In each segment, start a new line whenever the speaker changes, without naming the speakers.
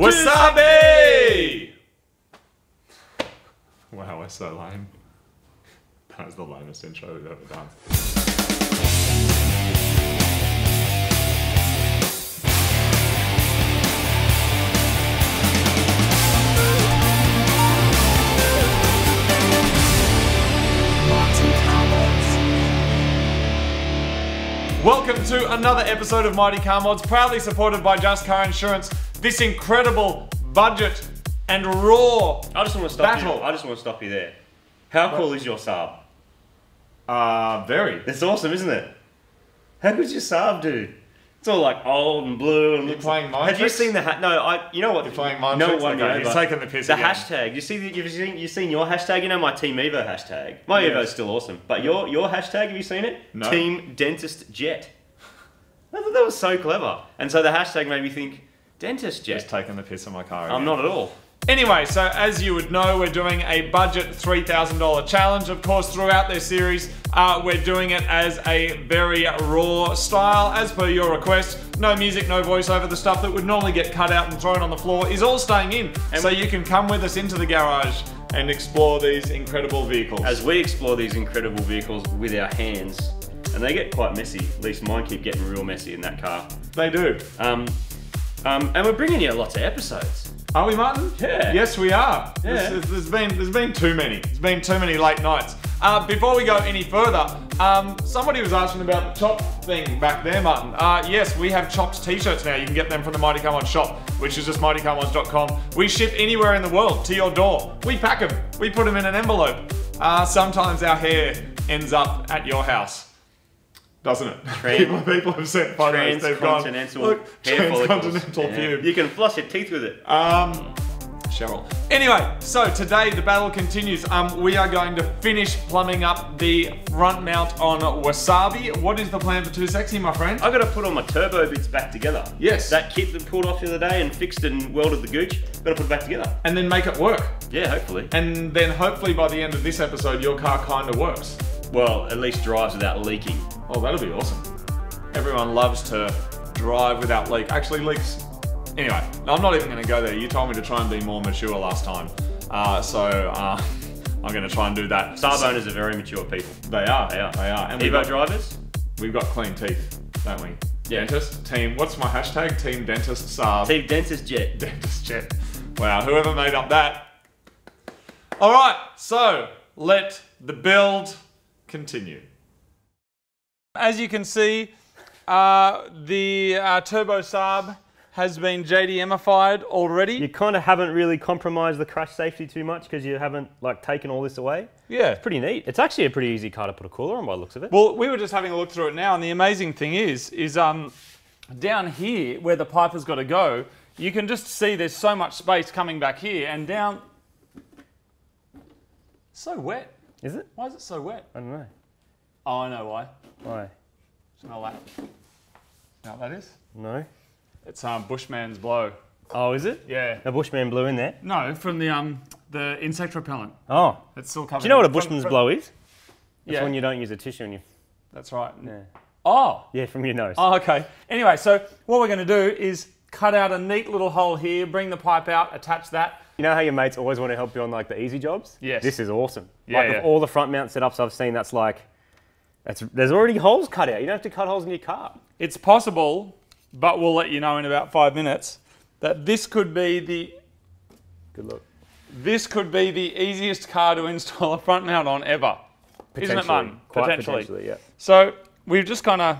WASAABI! Wow, we're so lame. That was the lamest intro we've ever done. Welcome to another episode of Mighty Car Mods, proudly supported by Just Car Insurance. This incredible budget and raw
I just want to stop you there. How cool is your Saab?
Very.
It's awesome, isn't it? How good's your Saab, dude? It's all like old and blue and.
You're playing Mind
Have you seen the you know what?
You're playing Mind Tricks? Okay, he's taking the piss
The
again.
hashtag. You've seen your hashtag. You know my Team Evo hashtag. My Evo is still awesome, but your hashtag. Have you seen it?
No.
Team Dentist Jet. I thought that was so clever, and so the hashtag made me think Dentist Jet.
Just taking the piss on my car again.
I'm not at all.
Anyway, so as you would know, we're doing a budget $3,000 challenge. Of course, throughout this series, we're doing it as a very raw style, as per your request. No music, no voiceover. The stuff that would normally get cut out and thrown on the floor is all staying in. And so you can come with us into the garage and explore these incredible vehicles.
As we explore these incredible vehicles with our hands, and they get quite messy. At least mine keep getting real messy in that car.
They do.
And we're bringing you lots of episodes.
Are we, Martin?
Yeah.
Yes, we are.
Yeah.
There's been too many. There's been too many late nights. Before we go any further, somebody was asking about the Chop thing back there, Martin. Yes, we have Chops t-shirts now. You can get them from the Mighty Car Mods shop, which is just mightycarmods.com. We ship anywhere in the world to your door. We pack them. We put them in an envelope. Sometimes our hair ends up at your house. Doesn't it? People have sent photos. They've gone, look, transcontinental pube.
You can floss your teeth with it.
Cheryl. Anyway, so today the battle continues. We are going to finish plumbing up the front mount on WASAABI. What is the plan for Too Sexy, my friend?
I've got to put all my turbo bits back together.
Yes.
That kit that pulled off the other day and fixed and welded the gooch, got to put it back together.
And then make it work.
Yeah, hopefully.
And then hopefully by the end of this episode, your car kind of works.
Well, at least drives without leaking.
Oh, that'll be awesome. Everyone loves to drive without leak. Actually, leaks. Anyway, I'm not even going to go there. You told me to try and be more mature last time. So I'm going to try and do that.
Saab owners are very mature people.
They are. They are. And
Evo drivers?
We've got clean teeth, don't we?
Yeah.
Dentist, team, what's my hashtag? Team Dentist Saab.
Team Dentist Jet.
Dentist Jet. Wow, whoever made up that. All right, so let the build continue. As you can see, the turbo Saab has been JDM-ified already.
You kind of haven't really compromised the crash safety too much because you haven't like taken all this away.
Yeah.
It's pretty neat. It's actually a pretty easy car to put a cooler on by the looks of it.
Well, we were just having a look through it now, and the amazing thing is down here where the pipe has got to go, you can just see there's so much space coming back here and down. So wet.
Is it?
Why is it so wet?
I don't know.
Oh, I know why.
Why?
Smell that. You know what that is?
No.
It's Bushman's blow.
Oh, is it?
Yeah.
A Bushman blow in there?
No, from the insect repellent.
Oh.
It's still covered.
Do you know what a Bushman's blow is? It's
Yeah.
when you don't use a tissue on you.
That's right.
Yeah.
Oh.
Yeah, from your nose.
Oh, okay. Anyway, so what we're going to do is cut out a neat little hole here, bring the pipe out, attach that.
You know how your mates always want to help you on like the easy jobs?
Yes.
This is awesome.
Yeah,
like of all the front mount setups I've seen, there's already holes cut out. You don't have to cut holes in your car.
It's possible, but we'll let you know in about 5 minutes, that this could be the...
Good look.
This could be the easiest car to install a front mount on ever. Isn't it, Martin?
Potentially, yeah.
So we've just kind of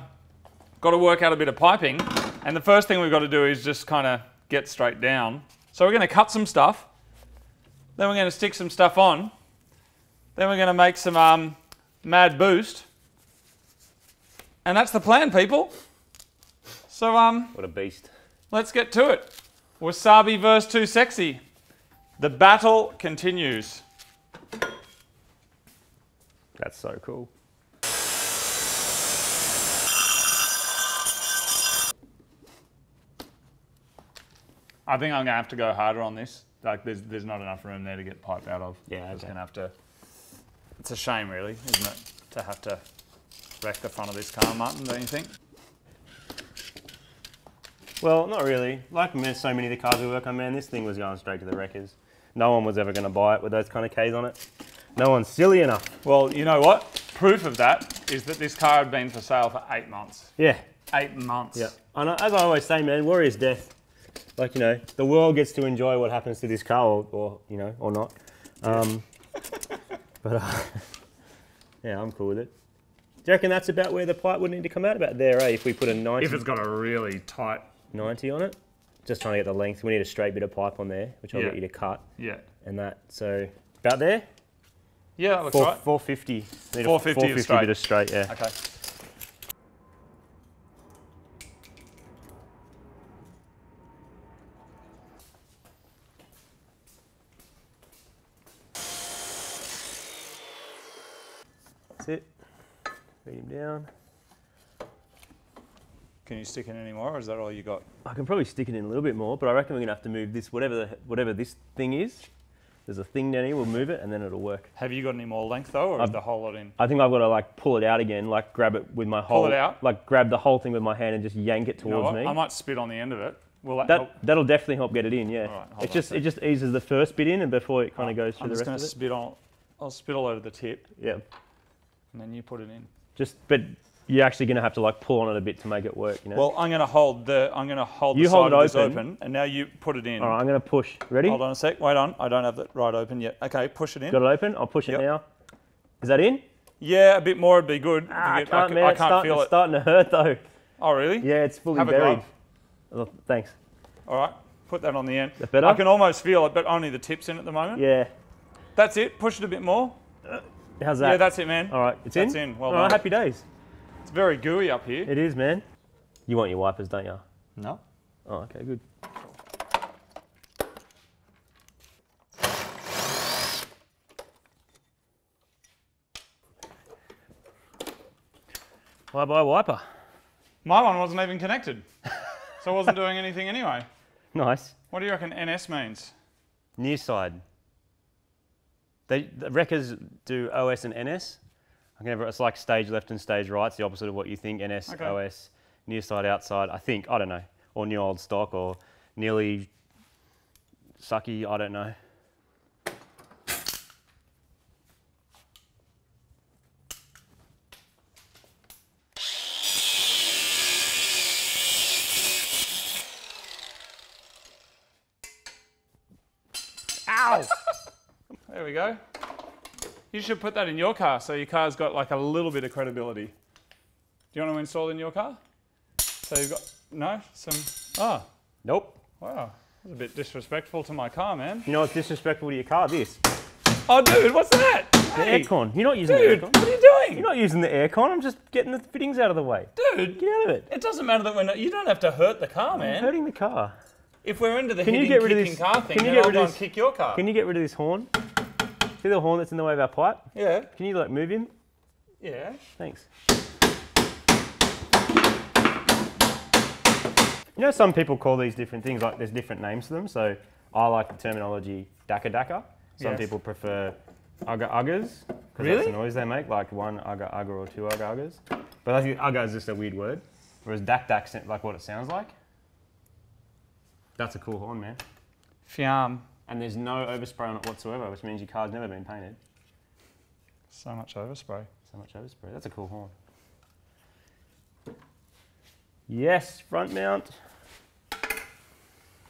got to work out a bit of piping, and the first thing we've got to do is just kind of get straight down. So we're going to cut some stuff, then we're going to stick some stuff on, then we're going to make some mad boost, and that's the plan, people. So
what a beast.
Let's get to it. WASAABI versus Too Sexy. The battle continues.
That's so cool.
I think I'm going to have to go harder on this. Like, there's not enough room there to get pipe out of.
Yeah,
I'm just going to have to... It's a shame, really, isn't it, to have to wreck the front of this car, Martin, don't you think?
Well, not really. Like so many of the cars we work on, man, this thing was going straight to the wreckers. No one was ever going to buy it with those kind of Ks on it. No one's silly enough.
Well, you know what? Proof of that is that this car had been for sale for 8 months.
Yeah.
8 months.
Yeah. And as I always say, man, warrior's death. Like, you know, the world gets to enjoy what happens to this car or you know, or not. But yeah, I'm cool with it. Do you reckon that's about where the pipe would need to come out? About there, eh? If we put a 90...
If it's got a really tight...
90 on it. Just trying to get the length. We need a straight bit of pipe on there, which I'll get you to cut.
Yeah.
And that, so about there?
Yeah, that looks right.
450.
450 straight.
Bit of straight, yeah.
Okay.
That's it. Feed him down.
Can you stick in any more, or is that all you got?
I can probably stick it in a little bit more, but I reckon we're gonna have to move this, whatever this thing is. There's a thing down here, we'll move it and then it'll work.
Have you got any more length though, or is the whole lot in?
I think I've got to like pull it out again, like grab it with my whole...
Pull it out?
Like grab the whole thing with my hand and just yank it towards me.
I might spit on the end of it. Will that help?
That'll definitely help get it in, yeah.
All right,
it just eases the first bit in and before it kind of goes through the rest of it.
I'm just going to spit on, I'll spit all over the tip.
Yeah.
And then you put it in.
But you're actually going to have to like pull on it a bit to make it work, you know?
Well, I'm going to hold the side of this open, and now you put it in.
All right, I'm going to push. Ready?
Hold on a sec. Wait on. I don't have that right open yet. Okay, push it in.
Got it open? I'll push it now. Is that in?
Yeah, a bit more would be good.
I can't feel it. It's starting to hurt though.
Oh, really?
Yeah, it's fully
have
buried.
A glove.
Oh, thanks.
All right, put that on the end.
That better?
I can almost feel it, but only the tip's in at the moment.
Yeah.
That's it. Push it a bit more.
How's that?
Yeah, that's it, man.
All right, it's in?
That's in. Well
All
done.
right, happy days.
It's very gooey up here.
It is, man. You want your wipers, don't you?
No.
Oh, okay, good. Bye-bye wiper.
My one wasn't even connected, so I wasn't doing anything anyway.
Nice.
What do you reckon NS means?
Near side. The wreckers do OS and NS. It's like stage left and stage right. It's the opposite of what you think. NS,
okay.
OS, near side, outside. I think. I don't know. Or new old stock or nearly sucky. I don't know.
Ow! There we go. You should put that in your car so your car's got like a little bit of credibility. Do you want to install it in your car? So you've got, no? Oh.
Nope.
Wow. That's a bit disrespectful to my car, man.
You know what's disrespectful to your car? This.
Oh, dude, what's that?
The aircon. You're not using the
Dude,
aircon.
what are you doing?
You're not using the aircon. I'm just getting the fittings out of the way.
Dude.
Get out of it.
It doesn't matter that we're not, you don't have to hurt the car, man.
I'm hurting the car.
If we're into the
Can you
hitting,
get rid of
kicking
this-
car thing,
can you
then
get
I'll
rid
go
of
and
this-
kick your car.
Can you get rid of this horn? See the horn that's in the way of our pipe?
Yeah.
Can you like move him?
Yeah.
Thanks. You know, some people call these different things, like there's different names to them. So I like the terminology dakka dakka. Some people prefer ugga uggas, because that's the noise they make, like one ugga ugga or two ugga uggas. But I think ugga is just a weird word. Whereas dak dak's like what it sounds like. That's a cool horn, man.
Fiam.
And there's no overspray on it whatsoever, which means your car's never been painted.
So much overspray.
So much overspray. That's a cool horn. Yes, front mount.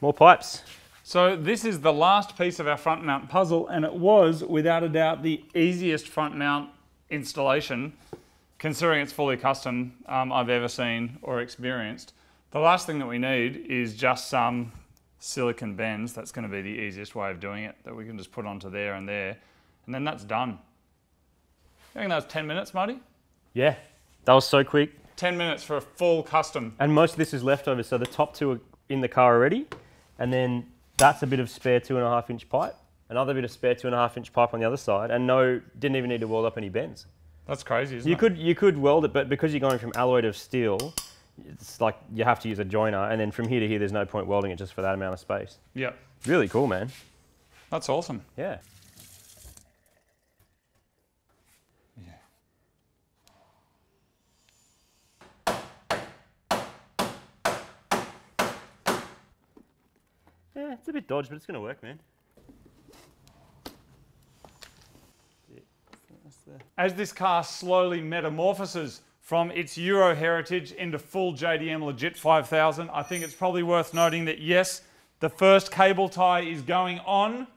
More pipes.
So this is the last piece of our front mount puzzle, and it was, without a doubt, the easiest front mount installation, considering it's fully custom, I've ever seen or experienced. The last thing that we need is just some silicon bends. That's going to be the easiest way of doing it, that we can just put onto there, and then that's done. I think that was 10 minutes, Marty?
Yeah, that was so quick.
10 minutes for a full custom.
And most of this is leftover, so the top two are in the car already, and then that's a bit of spare 2.5 inch pipe, another bit of spare 2.5 inch pipe on the other side, and didn't even need to weld up any bends.
That's crazy, isn't it?
You could weld it, but because you're going from alloy to steel, it's like you have to use a joiner, and then from here to here, there's no point welding it just for that amount of space.
Yeah.
Really cool, man.
That's awesome.
Yeah. Yeah, it's a bit dodged, but it's going to work, man.
As this car slowly metamorphoses from its Euro heritage into full JDM legit 5000, I think it's probably worth noting that yes, the first cable tie is going on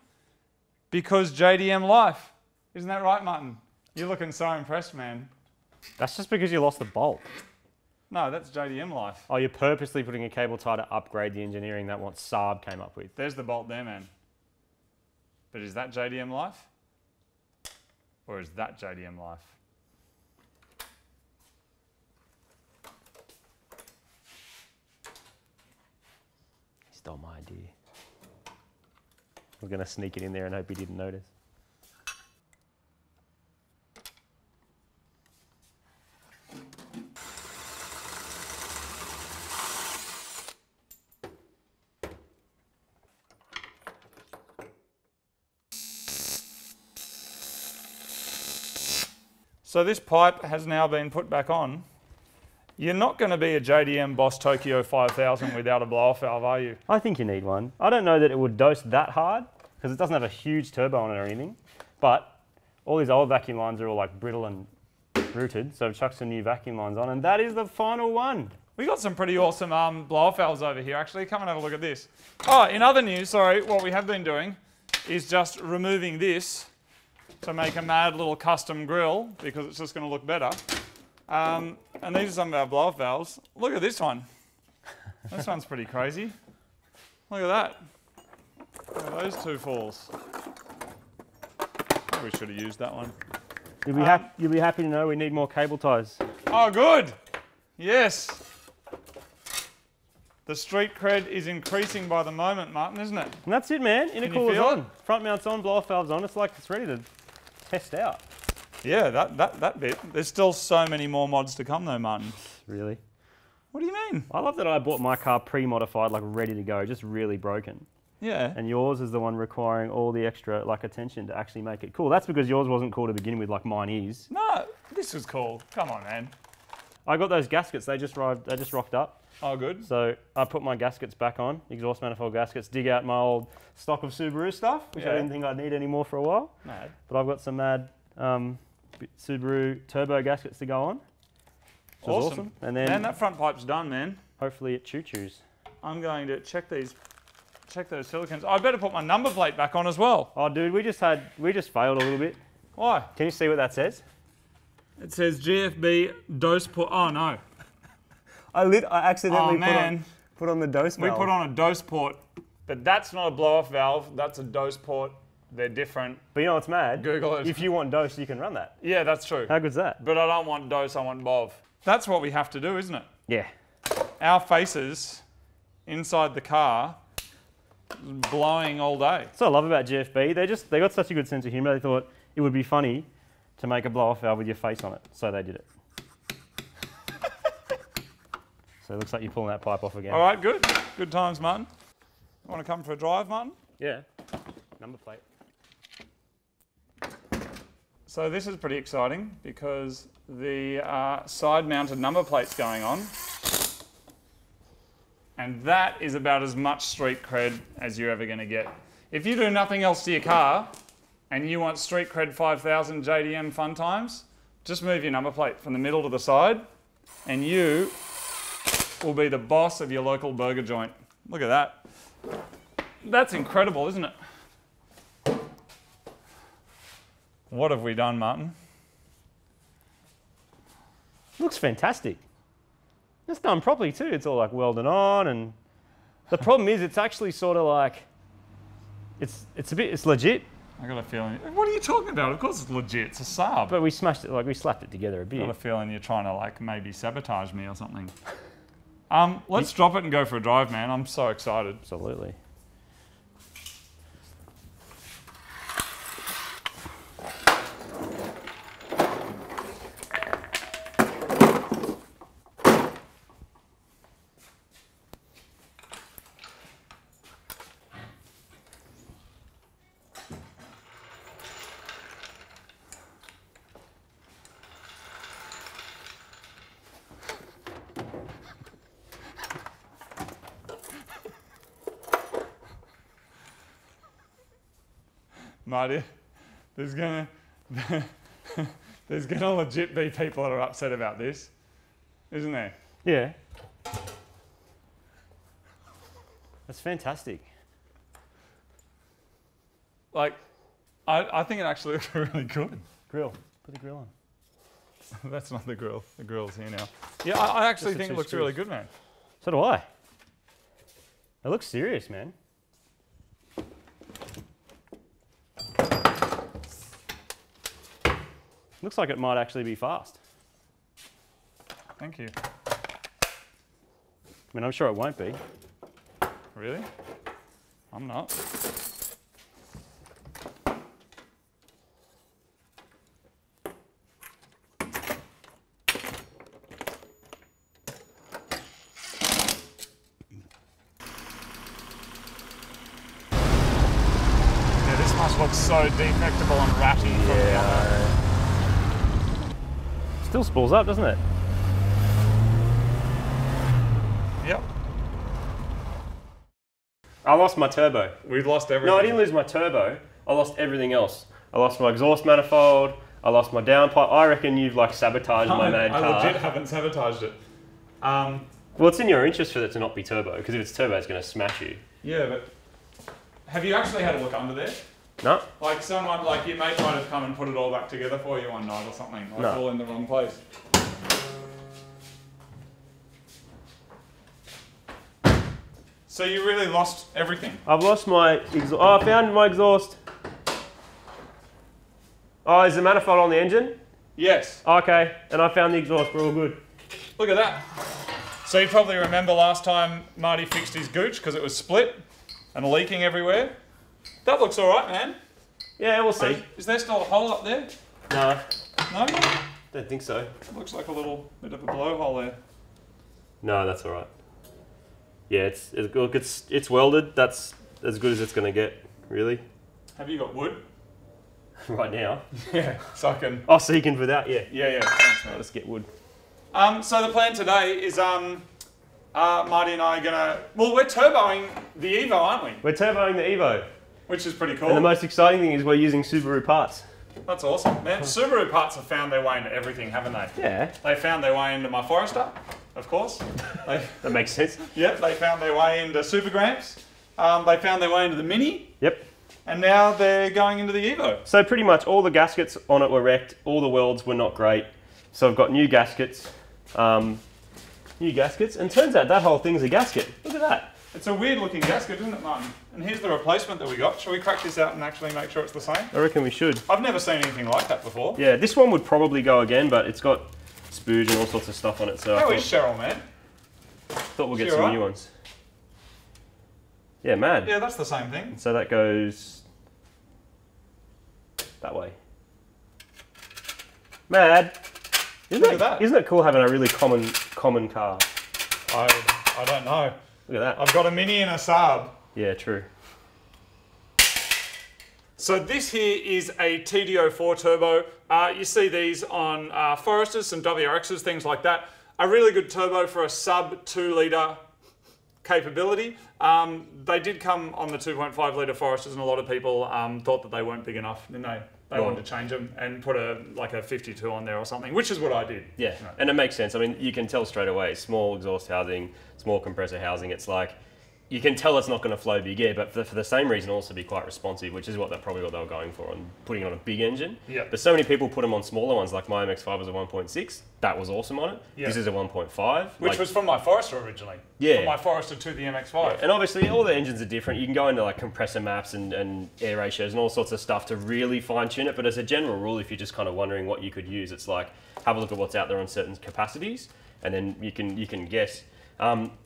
because JDM life. Isn't that right, Martin? You're looking so impressed, man.
That's just because you lost the bolt.
No, that's JDM life.
Oh, you're purposely putting a cable tie to upgrade the engineering that what Saab came up with.
There's the bolt there, man. But is that JDM life? Or is that JDM life?
He stole my idea. We're going to sneak it in there and hope he didn't notice.
So this pipe has now been put back on. You're not going to be a JDM Boss Tokyo 5000 without a blow-off valve, are you?
I think you need one. I don't know that it would dose that hard because it doesn't have a huge turbo on it or anything. But all these old vacuum lines are all like brittle and rooted. So I've chucked some new vacuum lines on and that is the final one.
We got some pretty awesome blow-off valves over here actually. Come and have a look at this. Oh, in other news, sorry, what we have been doing is just removing this to make a mad little custom grill because it's just going to look better. And these are some of our blow-off valves. Look at this one. This one's pretty crazy. Look at that. Look at those two falls. We should have used that one.
You'll be happy to know we need more cable ties.
Oh, good. Yes. The street cred is increasing by the moment, Martin, isn't it?
And that's it, man. Intercooler's on. Front mount's on, blow-off valve's on. It's like it's ready to test out.
Yeah, that bit. There's still so many more mods to come though, Martin.
Really?
What do you mean?
I love that I bought my car pre-modified, like ready to go, just really broken.
Yeah.
And yours is the one requiring all the extra like attention to actually make it cool. That's because yours wasn't cool to begin with like mine is.
No, this was cool. Come on, man.
I got those gaskets, they just rocked up.
Oh, good.
So I put my gaskets back on, exhaust manifold gaskets, dig out my old stock of Subaru stuff, which I didn't think I'd need anymore for a while.
Mad.
But I've got some mad Subaru turbo gaskets to go on. Awesome. And then
that front pipe's done, man.
hopefully it choo-choos.
I'm going to check those silicons. I better put my number plate back on as well.
Oh dude, we just failed a little bit.
Why?
Can you see what that says?
It says GFB dose port. Oh no.
I accidentally put on the dose valve.
We put on a dose port, but that's not a blow-off valve. That's a dose port. They're different.
But you know what's mad?
Google it.
If you want dose, you can run that.
Yeah, that's true.
How good's that?
But I don't want dose, I want BOV. That's what we have to do, isn't it?
Yeah.
Our faces inside the car blowing all day.
That's what I love about GFB. They got such a good sense of humour. They thought it would be funny to make a blow-off valve with your face on it. So they did it. So it looks like you're pulling that pipe off again.
All right, good. Good times, Martin. You want to come for a drive, Martin?
Yeah. Number plate.
So this is pretty exciting because the side-mounted number plate's going on. And that is about as much street cred as you're ever going to get. If you do nothing else to your car and you want street cred 5000 JDM fun times, just move your number plate from the middle to the side and you will be the boss of your local burger joint. Look at that. That's incredible, isn't it? What have we done, Martin?
Looks fantastic. It's done properly too. It's all like welded on, and the problem is it's actually sort of like it's legit.
I got a feeling. What are you talking about? Of course it's legit. It's a Saab.
But we smashed it, like we slapped it together a bit.
I got a feeling you're trying to like maybe sabotage me or something. Let's drop it and go for a drive, man. I'm so excited.
Absolutely.
Marty, there's gonna legit be people that are upset about this, isn't there?
Yeah. That's fantastic.
Like, I think it actually looks really good.
Grill. Put the grill on.
That's not the grill. The grill's here now. Yeah, I actually think it looks really good, man.
So do I. It looks serious, man. Looks like it might actually be fast.
Thank you.
I mean, I'm sure it won't be.
Really? I'm not. Yeah, this must look so defectable and ratty.
Yeah. Still spools up, doesn't it?
Yep.
I lost my turbo.
We've lost everything.
No, I didn't lose my turbo. I lost everything else. I lost my exhaust manifold. I lost my downpipe. I reckon you've like sabotaged my mad car.
I legit haven't sabotaged it.
Well, it's in your interest for it to not be turbo, because if it's turbo, it's going to smash you.
Yeah, but have you actually had a look under there?
No.
Like someone, like your mate might have come and put it all back together for you one night or something. Like
No.
all in the wrong place. So you really lost everything?
I've lost my exhaust. Oh, I found my exhaust. Oh, is the manifold on the engine?
Yes.
Okay, and I found the exhaust. We're all good.
Look at that. So you probably remember last time Marty fixed his gooch because it was split and leaking everywhere. That looks all right, man.
Yeah, we'll see.
Is there still a hole up there?
No.
No?
Don't think so.
It looks like a little bit of a blowhole there.
No, that's all right. Yeah, it's welded. That's as good as it's going to get, really.
Have you got wood?
Right now.
Yeah, so I can...
Oh, so you can without, yeah.
Yeah, thanks, mate.
Let's get wood.
So the plan today is Marty and I are gonna... Well, we're turboing the Evo, aren't we?
We're turboing the Evo.
Which is pretty cool.
And the most exciting thing is we're using Subaru parts.
That's awesome. Man, Subaru parts have found their way into everything, haven't they?
Yeah.
They found their way into my Forester, of course.
That makes sense.
Yep, they found their way into Supergrams. They found their way into the Mini.
Yep.
And now they're going into the Evo.
So pretty much all the gaskets on it were wrecked. All the welds were not great. So I've got new gaskets. And turns out that whole thing's a gasket. Look at that.
It's a weird looking gasket, isn't it, Martin? And here's the replacement that we got. Shall we crack this out and actually make sure it's the same?
I reckon we should.
I've never seen anything like that before.
Yeah, this one would probably go again, but it's got spooge and all sorts of stuff on it. So
How is Cheryl, man?
Thought we'll get some new ones. Yeah, mad.
Yeah, that's the same thing.
So that goes that way. Mad. Isn't it cool having a really common car?
I don't know.
Look at that.
I've got a Mini and a Saab.
Yeah, true.
So this here is a TD04 turbo. You see these on Foresters, some WRXs, things like that. A really good turbo for a sub 2 litre capability. They did come on the 2.5 litre Foresters, and a lot of people thought that they weren't big enough, didn't they? They wanted to change them and put a 52 on there or something, which is what I did.
Yeah, and it makes sense. I mean, you can tell straight away, small exhaust housing, small compressor housing, it's like, you can tell it's not going to flow big air, but for the same reason also be quite responsive, which is probably what they were going for on putting on a big engine.
Yeah.
But so many people put them on smaller ones, like my MX-5 was a 1.6. That was awesome on it.
Yeah.
This is a 1.5.
Which was from my Forester originally.
Yeah.
From my Forester to the MX-5.
Yeah. And obviously all the engines are different. You can go into like compressor maps and air ratios and all sorts of stuff to really fine tune it. But as a general rule, if you're just kind of wondering what you could use, it's like, have a look at what's out there on certain capacities, and then you can guess.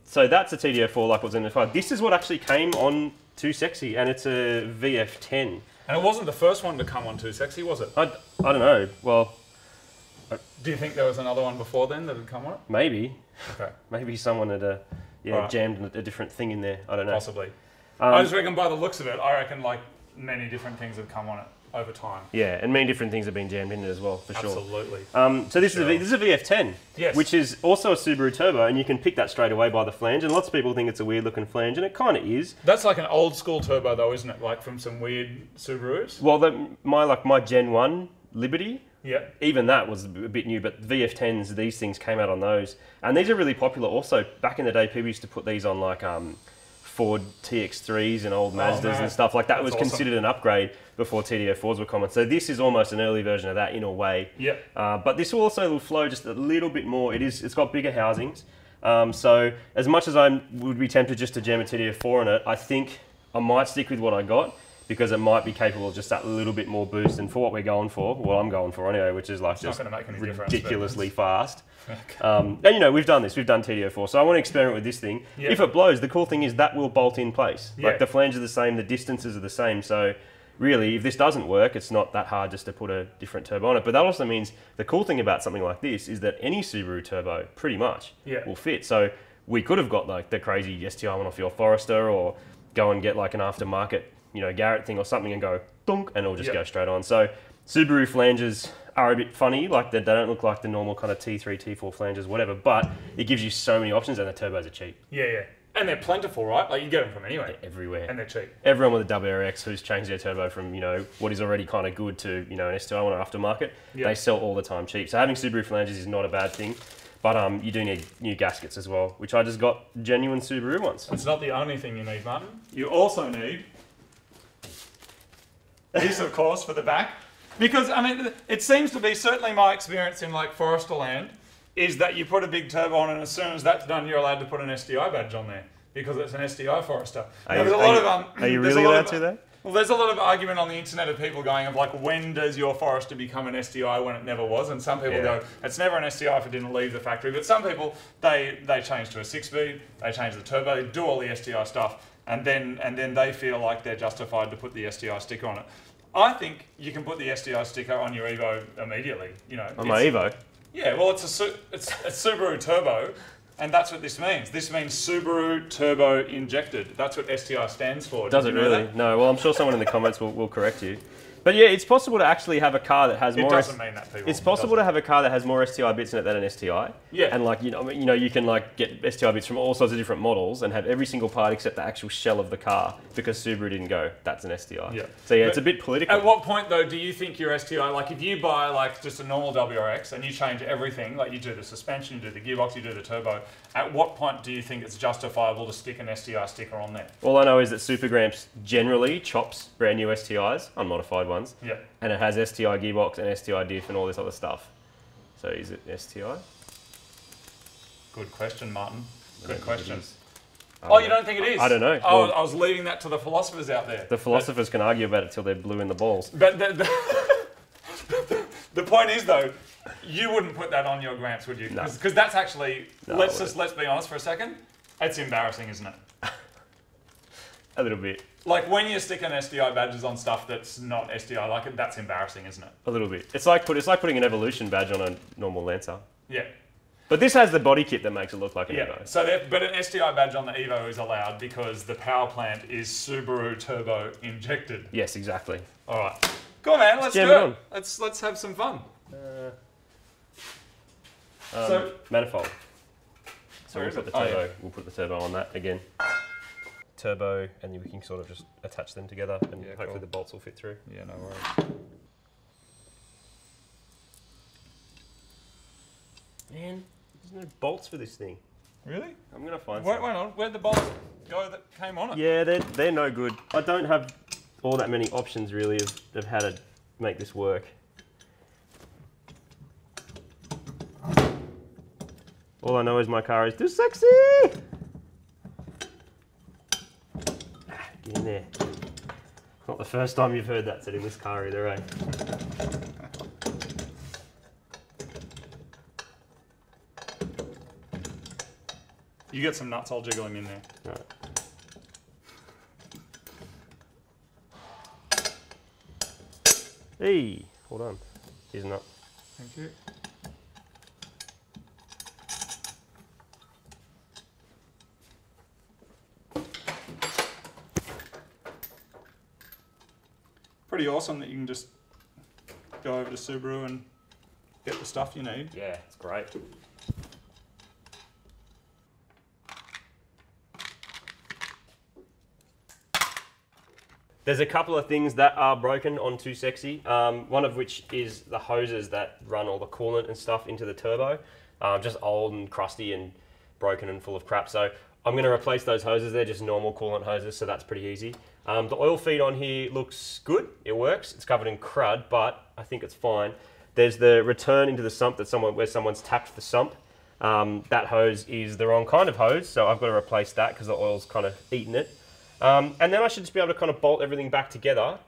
So that's a TD04 like it was in the 5. This is what actually came on Too Sexy, and it's a VF10.
And it wasn't the first one to come on Too Sexy, was it?
I don't know. Well,
do you think there was another one before then that had come on it?
maybe.
Okay.
Maybe someone had
Right.
jammed a different thing in there. I don't know.
Possibly. I just reckon by the looks of it, I reckon like many different things have come on it. over time.
Yeah, and many different things have been jammed in it as well, for sure.
Absolutely.
So this is a VF10,
yes.
which is also a Subaru Turbo, and you can pick that straight away by the flange. And lots of people think it's a weird looking flange, and it kind of is.
That's like an old school turbo, though, isn't it? Like from some weird Subarus.
Well, my Gen 1 Liberty.
Yeah.
Even that was a bit new, but VF10s, these things came out on those. And these are really popular also. Back in the day, people used to put these on like Ford TX3s and old Mazdas and stuff like that. Was considered an upgrade before TD04s were common. So this is almost an early version of that in a way.
Yeah.
But this will also flow just a little bit more. It's got bigger housings. So as much as I would be tempted just to jam a TD04 on it, I think I might stick with what I got, because it might be capable of just that little bit more boost. And for what we're going for, well, I'm going for anyway, which is like just ridiculously fast. And you know, we've done this, we've done TD04, so I want to experiment with this thing. Yep. If it blows, the cool thing is that will bolt in place. Yep. Like the flanges are the same, the distances are the same. So really, if this doesn't work, it's not that hard just to put a different turbo on it. But that also means the cool thing about something like this is that any Subaru turbo pretty much will fit. So we could have got like the crazy STI one off your Forester, or go and get like an aftermarket, you know, Garrett thing or something and go dunk, and it'll just go straight on. So Subaru flanges are a bit funny, like they don't look like the normal kind of T3, T4 flanges, whatever, but it gives you so many options, and the turbos are cheap. Yeah.
And they're plentiful, right? Like you get them from anywhere.
They're everywhere.
And they're cheap.
Everyone with a WRX who's changed their turbo from, you know, what is already kind of good to, you know, an STI one or aftermarket, they sell all the time cheap. So having Subaru flanges is not a bad thing. But you do need new gaskets as well, which I just got genuine Subaru ones.
It's not the only thing you need, Martin. You also need this, of course, for the back. Because, I mean, it seems to be, certainly my experience in like Forester land, is that you put a big turbo on, and as soon as that's done, you're allowed to put an STI badge on there, because it's an STI Forester.
Are you really allowed to, though?
Well, there's a lot of argument on the internet of people going of like, when does your Forester become an STI when it never was? And some people go, it's never an STI if it didn't leave the factory. But some people, they change to a 6-speed, they change the turbo, do all the STI stuff, and then they feel like they're justified to put the STI sticker on it. I think you can put the STI sticker on your Evo immediately. You know,
on my Evo?
Yeah, well, it's a Subaru Turbo. And that's what this means. This means Subaru Turbo Injected. That's what STI stands for.
Does it really? No. Well, I'm sure someone in the comments will correct you. But yeah, it's possible to actually have a car that has more.
It doesn't mean that, people.
It's possible to have a car that has more STI bits in it than an STI. Yeah. And like you know, you can like get STI bits from all sorts of different models and have every single part except the actual shell of the car, because Subaru didn't go, that's an STI. Yeah. So yeah, it's a bit political.
At what point though do you think your STI, like if you buy like just a normal WRX and you change everything, like you do the suspension, you do the gearbox, you do the turbo, at what point do you think it's justifiable to stick an STI sticker on there?
All I know is that Supergramps generally chops brand new STIs, unmodified ones.
Yeah.
And it has STI gearbox and STI diff and all this other stuff. So is it STI?
Good question, Martin. Good question. Oh, you don't think it is?
I don't know.
Oh, well, I was leaving that to the philosophers out there.
The philosophers can argue about it till they're blue in the balls.
But the point is, though, you wouldn't put that on your Gramps, would you? Because that's actually, let's be honest for a second, it's embarrassing, isn't it?
A little bit.
Like when you're sticking STI badges on stuff that's not STI, like that's embarrassing, isn't it?
A little bit. It's like putting an Evolution badge on a normal Lancer.
Yeah.
But this has the body kit that makes it look like an Evo.
So but an STI badge on the Evo is allowed because the power plant is Subaru Turbo Injected.
Yes, exactly.
All right. Cool, man. Let's do it. Let's have some fun.
Manifold. So we'll put the turbo. We'll put the turbo on that again. Turbo, and then we can sort of just attach them together, and hopefully the bolts will fit through.
Yeah, no worries.
Man, there's no bolts for this thing.
Really?
I'm gonna find
some. Wait on. Where'd the bolts go that came on it?
Yeah, they're no good. I don't have all that many options really of how to make this work. All I know is my car is too sexy. Get in there. Not the first time you've heard that said in this car either, eh?
You get some nuts, I'll jiggle him in there.
Right. Hey, hold on. Here's a nut.
Thank you.
pretty awesome that you can just go over to Subaru and get the stuff you need.
Yeah, it's great. There's a couple of things that are broken on Too Sexy, one of which is the hoses that run all the coolant and stuff into the turbo. Just old and crusty and broken and full of crap. So I'm going to replace those hoses. They're just normal coolant hoses, so that's pretty easy. The oil feed on here looks good. It works. It's covered in crud, but I think it's fine. There's the return into the sump that where someone's tapped the sump. That hose is the wrong kind of hose, so I've got to replace that because the oil's kind of eaten it. And then I should just be able to kind of bolt everything back together,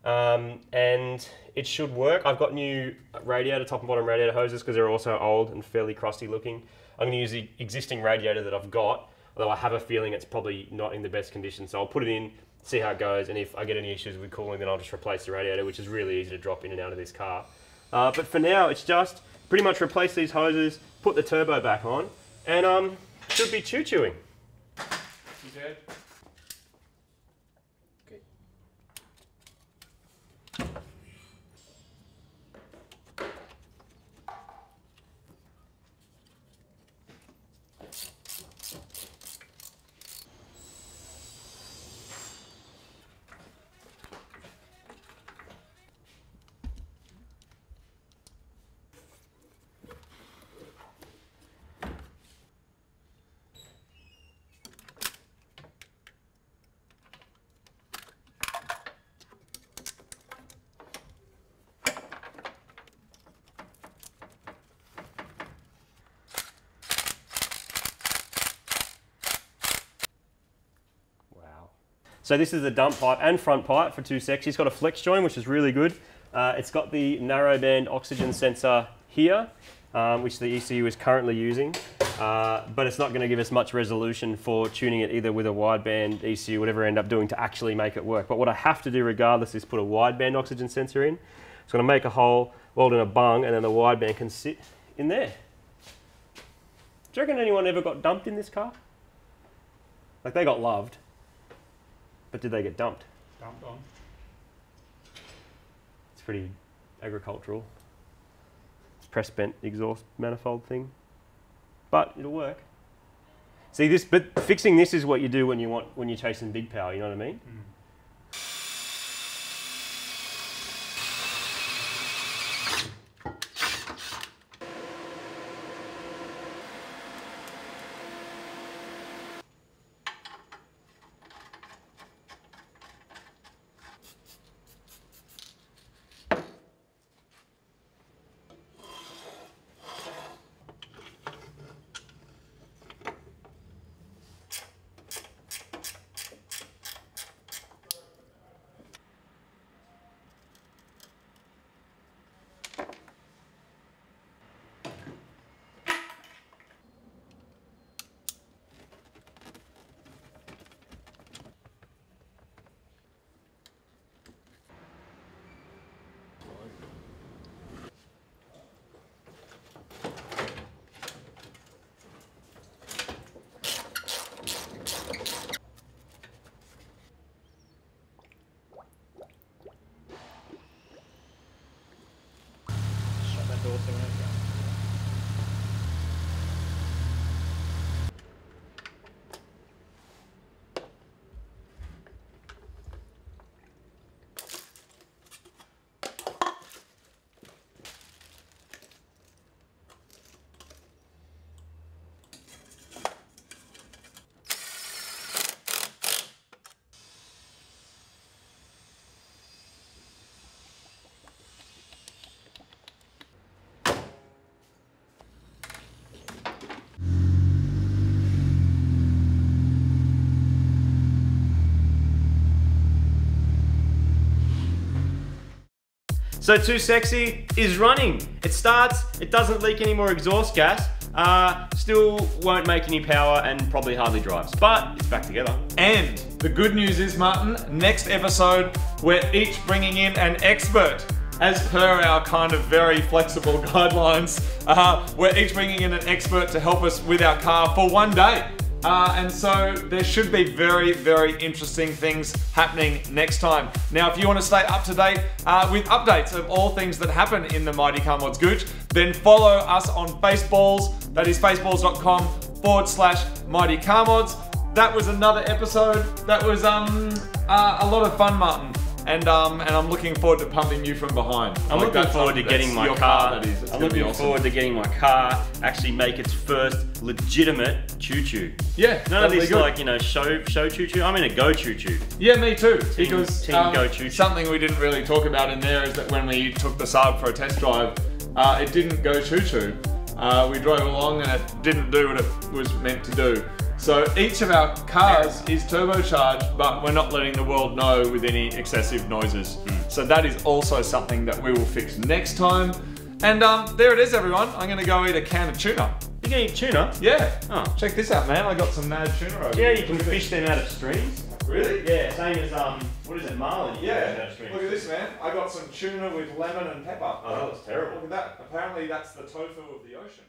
and it should work. I've got new radiator, top and bottom radiator hoses because they're also old and fairly crusty looking. I'm going to use the existing radiator that I've got, although I have a feeling it's probably not in the best condition. So I'll put it in, see how it goes, and if I get any issues with cooling, then I'll just replace the radiator, which is really easy to drop in and out of this car. But for now, it's just pretty much replace these hoses, put the turbo back on, and should be choo-chooing.
You dead?
So this is the dump pipe and front pipe for Too Sexy. It's got a flex join, which is really good. It's got the narrowband oxygen sensor here, which the ECU is currently using, but it's not going to give us much resolution for tuning it either with a wideband ECU, whatever I end up doing to actually make it work. But what I have to do regardless is put a wideband oxygen sensor in. It's going to make a hole, weld in a bung, and then the wideband can sit in there. Do you reckon anyone ever got dumped in this car? Like, they got loved. But did they get dumped?
Dumped on.
It's pretty agricultural. It's press bent exhaust manifold thing. But it'll work. See this, but fixing this is what you do when you're chasing big power, you know what I mean? Mm. So Too Sexy is running. It starts, it doesn't leak any more exhaust gas, still won't make any power and probably hardly drives, but it's back together. And the good news is, Martin, next episode, we're each bringing in an expert. As per our kind of very flexible guidelines, we're each bringing in an expert to help us with our car for one day.
And so there should be very, very interesting things happening next time. Now, if you want to stay up to date with updates of all things that happen in the Mighty Car Mods Gooch, then follow us on Faceballs. That is faceballs.com/Mighty Car Mods. That was another episode. That was a lot of fun, Martin. And I'm looking forward to pumping you from behind.
I'm looking forward to getting my car. I'm looking forward to getting my car actually make its first legitimate choo-choo.
Yeah,
none of this like, you know, show choo-choo. I'm in a go choo-choo.
Yeah, me too. Because
go choo-choo.
Something we didn't really talk about in there is that when we took the Saab for a test drive, it didn't go choo-choo. We drove along and it didn't do what it was meant to do. So each of our cars is turbocharged, but we're not letting the world know with any excessive noises. So that is also something that we will fix next time. And there it is, everyone. I'm gonna go eat a can of tuna.
You gonna eat tuna?
Yeah.
Oh.
Check this out, man. I got some mad tuna over
Yeah,
here.
you can fish them out of streams.
Really?
Yeah, same as what is it, marlin?
Yeah. Look at this, man. I got some tuna with lemon and pepper.
Oh, that looks terrible.
Look at that. Apparently that's the tofu of the ocean.